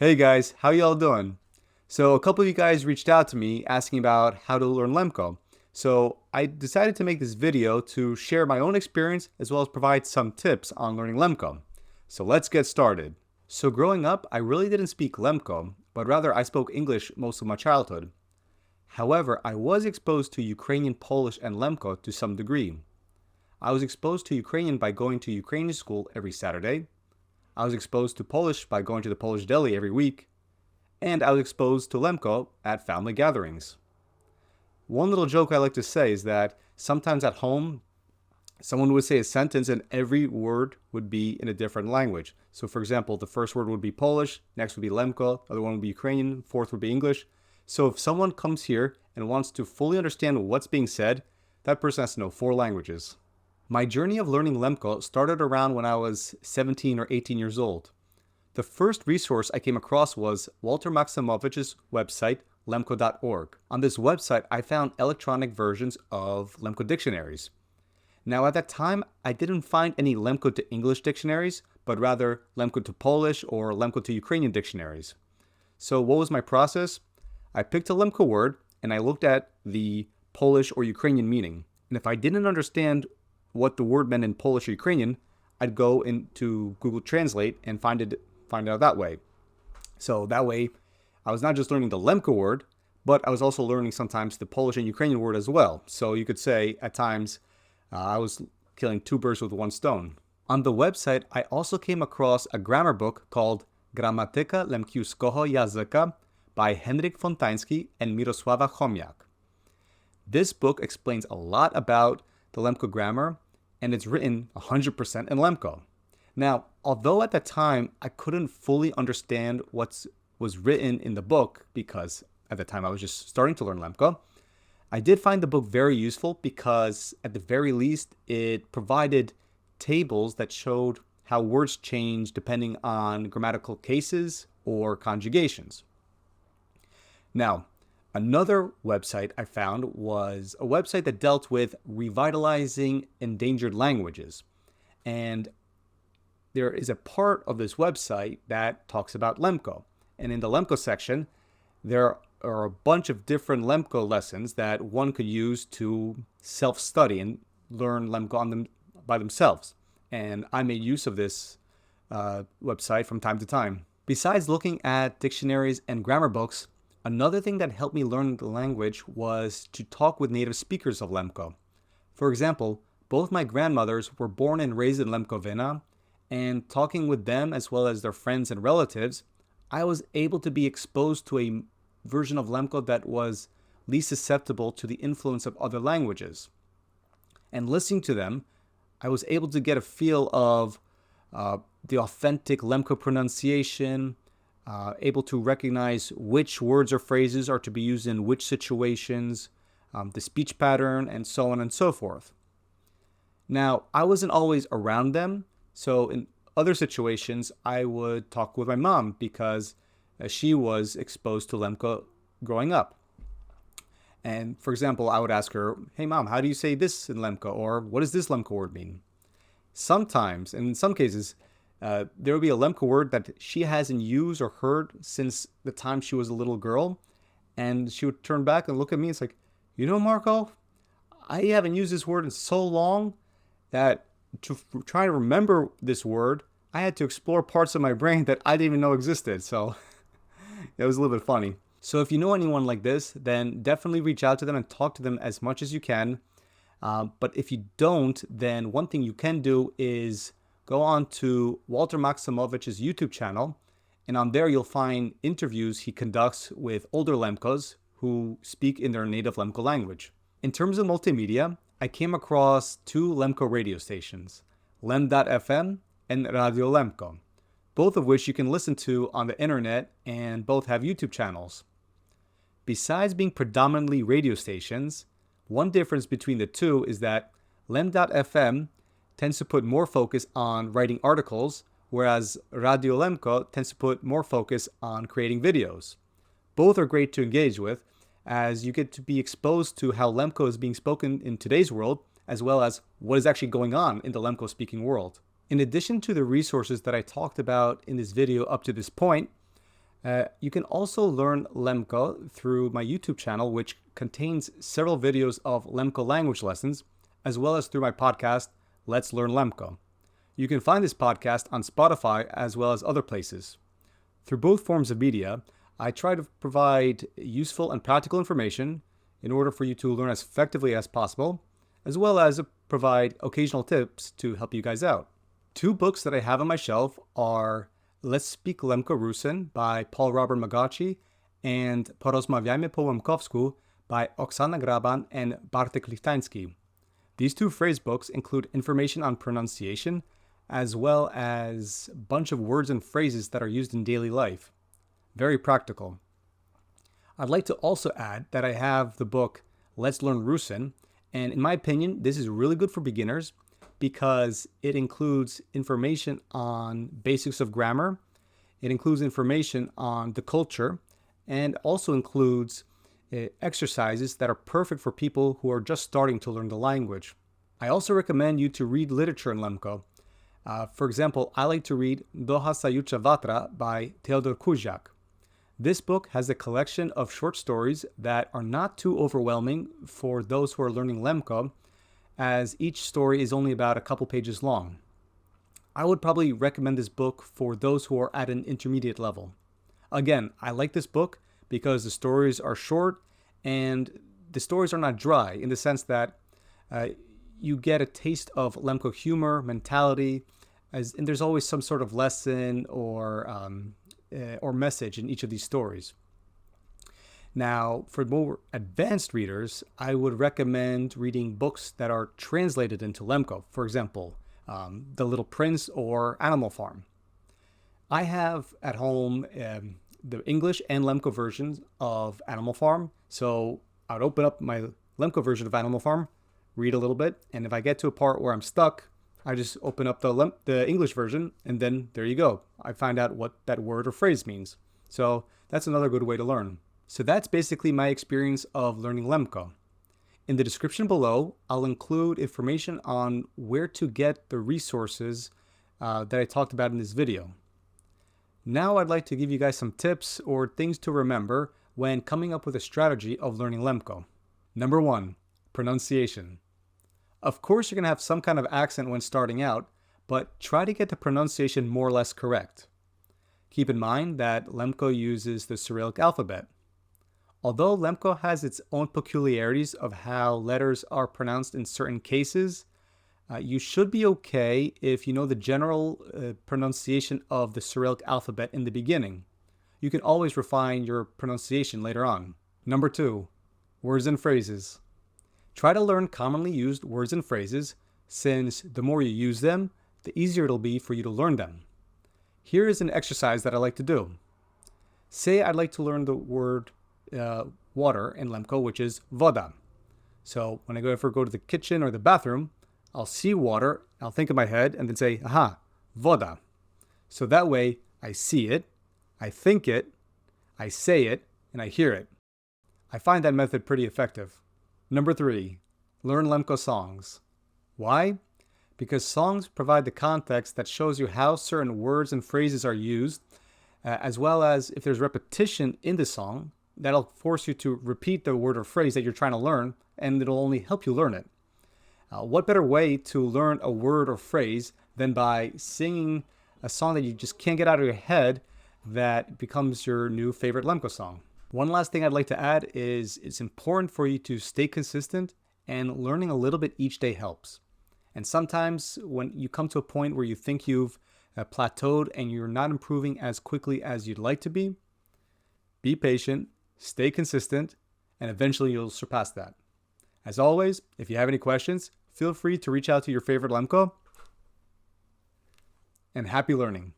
Hey guys, how y'all doing? So a couple of you guys reached out to me asking about how to learn Lemko. So I decided to make this video to share my own experience as well as provide some tips on learning Lemko. So let's get started. So growing up, I really didn't speak Lemko, but rather I spoke English most of my childhood. However, I was exposed to Ukrainian, Polish, and Lemko to some degree. I was exposed to Ukrainian by going to Ukrainian school every Saturday. I was exposed to Polish by going to the Polish deli every week. And I was exposed to Lemko at family gatherings. One little joke I like to say is that sometimes at home, someone would say a sentence and every word would be in a different language. So for example, the first word would be Polish, next would be Lemko, other one would be Ukrainian, fourth would be English. So if someone comes here and wants to fully understand what's being said, that person has to know 4 languages. My journey of learning Lemko started around when I was 17 or 18 years old. The first resource I came across was Walter Maximovich's website, lemko.org. On this website, I found electronic versions of Lemko dictionaries. Now at that time, I didn't find any Lemko to English dictionaries, but rather Lemko to Polish or Lemko to Ukrainian dictionaries. So what was my process? I picked a Lemko word and I looked at the Polish or Ukrainian meaning. And if I didn't understand what the word meant in Polish or Ukrainian, I'd go into Google Translate and find out that way. So that way, I was not just learning the Lemko word, but I was also learning sometimes the Polish and Ukrainian word as well. So you could say at times, I was killing 2 birds with 1 stone. On the website, I also came across a grammar book called Gramatyka lemkівського языка by Henryk Fontański and Mirosława Chomiak. This book explains a lot about the Lemko grammar, and it's written 100% in Lemko. Now, although at the time I couldn't fully understand what was written in the book, because at the time I was just starting to learn Lemko, I did find the book very useful because at the very least it provided tables that showed how words change depending on grammatical cases or conjugations. Now, another website I found was a website that dealt with revitalizing endangered languages. And there is a part of this website that talks about Lemko. And in the Lemko section, there are a bunch of different Lemko lessons that one could use to self-study and learn Lemko by themselves. And I made use of this website from time to time. Besides looking at dictionaries and grammar books, another thing that helped me learn the language was to talk with native speakers of Lemko. For example, both my grandmothers were born and raised in Lemkovina, and talking with them as well as their friends and relatives, I was able to be exposed to a version of Lemko that was least susceptible to the influence of other languages. And listening to them, I was able to get a feel of the authentic Lemko pronunciation, able to recognize which words or phrases are to be used in which situations, the speech pattern, and so on and so forth. Now, I wasn't always around them, so in other situations, I would talk with my mom because she was exposed to Lemko growing up. And for example, I would ask her, hey mom, how do you say this in Lemko? Or what does this Lemko word mean? Sometimes, and in some cases, there would be a Lemko word that she hasn't used or heard since the time she was a little girl. And she would turn back and look at me. It's like, you know, Marco, I haven't used this word in so long that to try to remember this word, I had to explore parts of my brain that I didn't even know existed. So it was a little bit funny. So if you know anyone like this, then definitely reach out to them and talk to them as much as you can. But if you don't, then one thing you can do is go on to Walter Maximovich's YouTube channel, and on there you'll find interviews he conducts with older Lemkos who speak in their native Lemko language. In terms of multimedia, I came across 2 Lemko radio stations, Lem.fm and Radio Lemko, both of which you can listen to on the internet and both have YouTube channels. Besides being predominantly radio stations, one difference between the two is that Lem.fm tends to put more focus on writing articles, whereas Radio Lemko tends to put more focus on creating videos. Both are great to engage with, as you get to be exposed to how Lemko is being spoken in today's world, as well as what is actually going on in the Lemko speaking world. In addition to the resources that I talked about in this video up to this point, You can also learn Lemko through my YouTube channel, which contains several videos of Lemko language lessons, as well as through my podcast, Let's Learn Lemko. You can find this podcast on Spotify as well as other places. Through both forms of media, I try to provide useful and practical information in order for you to learn as effectively as possible, as well as provide occasional tips to help you guys out. Two books that I have on my shelf are Let's Speak Lemko by Paul Robert Magachi and Porozmawiajmy po Lemkowsku by Oksana Graban and Bartek Lichtański. These two phrase books include information on pronunciation, as well as a bunch of words and phrases that are used in daily life. Very practical. I'd like to also add that I have the book Let's Learn Rusin, and in my opinion, this is really good for beginners because it includes information on basics of grammar, it includes information on the culture, and also includes exercises that are perfect for people who are just starting to learn the language. I also recommend you to read literature in Lemko. For example, I like to read Doha Sayucha Vatra by Theodor Kuzak. This book has a collection of short stories that are not too overwhelming for those who are learning Lemko, as each story is only about a couple pages long. I would probably recommend this book for those who are at an intermediate level. Again, I like this book because the stories are short and the stories are not dry in the sense that you get a taste of Lemko humor, mentality, and there's always some sort of lesson or message in each of these stories. Now, for more advanced readers, I would recommend reading books that are translated into Lemko. For example, The Little Prince or Animal Farm. I have at home the English and Lemko versions of Animal Farm. So I'd open up my Lemko version of Animal Farm, read a little bit, and if I get to a part where I'm stuck, I just open up the English version, and then there you go. I find out what that word or phrase means. So that's another good way to learn. So that's basically my experience of learning Lemko. In the description below, I'll include information on where to get the resources that I talked about in this video. Now I'd like to give you guys some tips or things to remember when coming up with a strategy of learning Lemko. Number 1, pronunciation. Of course, you're going to have some kind of accent when starting out, but try to get the pronunciation more or less correct. Keep in mind that Lemko uses the Cyrillic alphabet. Although Lemko has its own peculiarities of how letters are pronounced in certain cases, you should be okay if you know the general pronunciation of the Cyrillic alphabet in the beginning. You can always refine your pronunciation later on. Number 2, words and phrases. Try to learn commonly used words and phrases, since the more you use them, the easier it'll be for you to learn them. Here is an exercise that I like to do. Say I'd like to learn the word water in Lemko, which is voda. So when I go to the kitchen or the bathroom, I'll see water, I'll think in my head, and then say, aha, voda. So that way, I see it, I think it, I say it, and I hear it. I find that method pretty effective. Number 3, learn Lemko songs. Why? Because songs provide the context that shows you how certain words and phrases are used, as well as if there's repetition in the song, that'll force you to repeat the word or phrase that you're trying to learn, and it'll only help you learn it. What better way to learn a word or phrase than by singing a song that you just can't get out of your head that becomes your new favorite Lemko song? One last thing I'd like to add is it's important for you to stay consistent, and learning a little bit each day helps. And sometimes when you come to a point where you think you've plateaued and you're not improving as quickly as you'd like to be patient, stay consistent, and eventually you'll surpass that. As always, if you have any questions, feel free to reach out to your favorite Lemko, and happy learning.